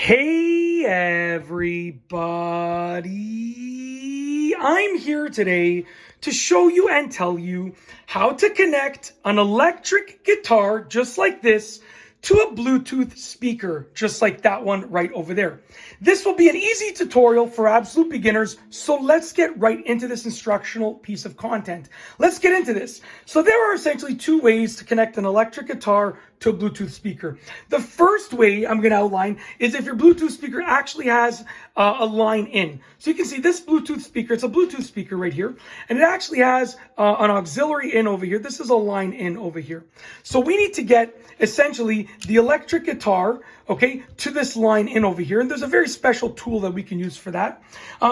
Hey everybody, I'm here today to show you and tell you how to connect an electric guitar just like this to a Bluetooth speaker, just like that one right over there. This will be an easy tutorial for absolute beginners, so let's get right into this instructional piece of content. Let's get into this. So there are essentially two ways to connect an electric guitar to a Bluetooth speaker. The first way I'm going to outline is if your Bluetooth speaker actually has a line in. So you can see this Bluetooth speaker, it's a Bluetooth speaker right here, and it actually has an auxiliary in over here. This is a line in over here. So we need to get essentially the electric guitar, okay, to this line in over here. And there's a very special tool that we can use for that.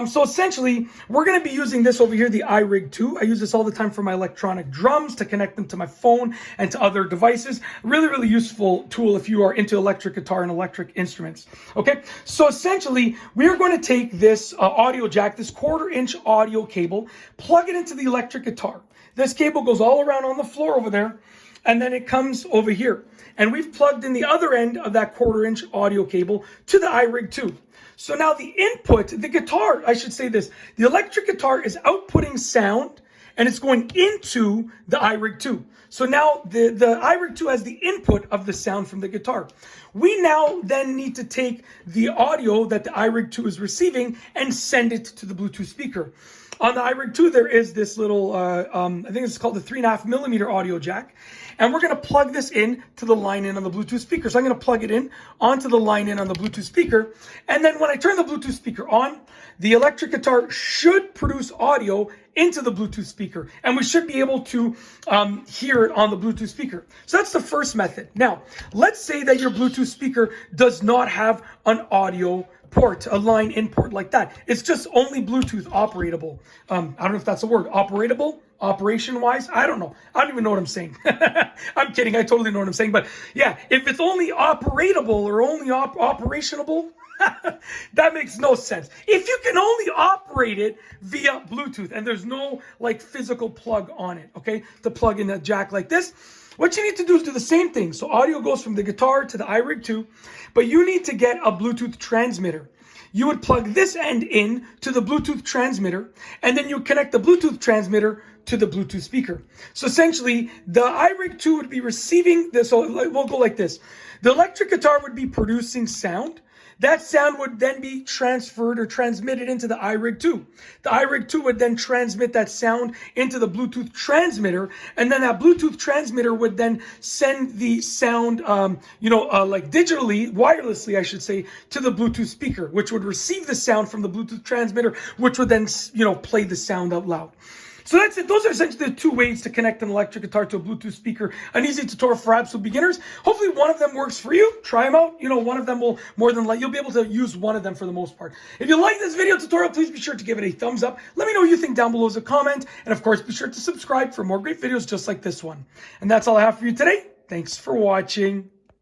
So essentially, we're going to be using this over here, the iRig 2. I use this all the time for my electronic drums to connect them to my phone and to other devices. Really useful tool if you are into electric guitar and electric instruments. Okay, so essentially, we are going to take this audio jack, this 1/4-inch audio cable, plug it into the electric guitar. This cable goes all around on the floor over there, and then it comes over here. And we've plugged in the other end of that 1/4-inch audio cable to the iRig 2. So now the input, the guitar, I should say this, the electric guitar is outputting sound and it's going into the iRig 2. So now the iRig 2 has the input of the sound from the guitar. We now then need to take the audio that the iRig 2 is receiving and send it to the Bluetooth speaker. On the iRig 2, there is this little, I think it's called the 3.5mm audio jack. And we're going to plug this in to the line in on the Bluetooth speaker. So I'm going to plug it in onto the line in on the Bluetooth speaker. And then when I turn the Bluetooth speaker on, the electric guitar should produce audio into the Bluetooth speaker. And we should be able to hear it on the Bluetooth speaker. So that's the first method. Now, let's say that your Bluetooth speaker does not have an audio port, a line in port like that. It's just only Bluetooth operatable. I don't know if that's a word. Operatable? Operation-wise? I don't know. I don't even know what I'm saying. I'm kidding. I totally know what I'm saying. But yeah, if it's only operatable or only operationable, that makes no sense. If you can only operate it via Bluetooth and there's no like physical plug on it, okay, to plug in a jack like this, what you need to do is do the same thing. So audio goes from the guitar to the iRig 2, but you need to get a Bluetooth transmitter. You would plug this end in to the Bluetooth transmitter, and then you connect the Bluetooth transmitter to the Bluetooth speaker. So essentially, the iRig 2 would be receiving this. So we'll go like this. The electric guitar would be producing sound. That sound would then be transferred or transmitted into the iRig 2. The iRig 2 would then transmit that sound into the Bluetooth transmitter, and then that Bluetooth transmitter would then send the sound, like digitally, wirelessly, I should say, to the Bluetooth speaker, which would receive the sound from the Bluetooth transmitter, which would then, play the sound out loud. So that's it. Those are essentially the two ways to connect an electric guitar to a Bluetooth speaker. An easy tutorial for absolute beginners. Hopefully one of them works for you. Try them out. One of them will more than likely, you'll be able to use one of them for the most part. If you like this video tutorial, please be sure to give it a thumbs up. Let me know what you think down below as a comment. And of course, be sure to subscribe for more great videos just like this one. And that's all I have for you today. Thanks for watching.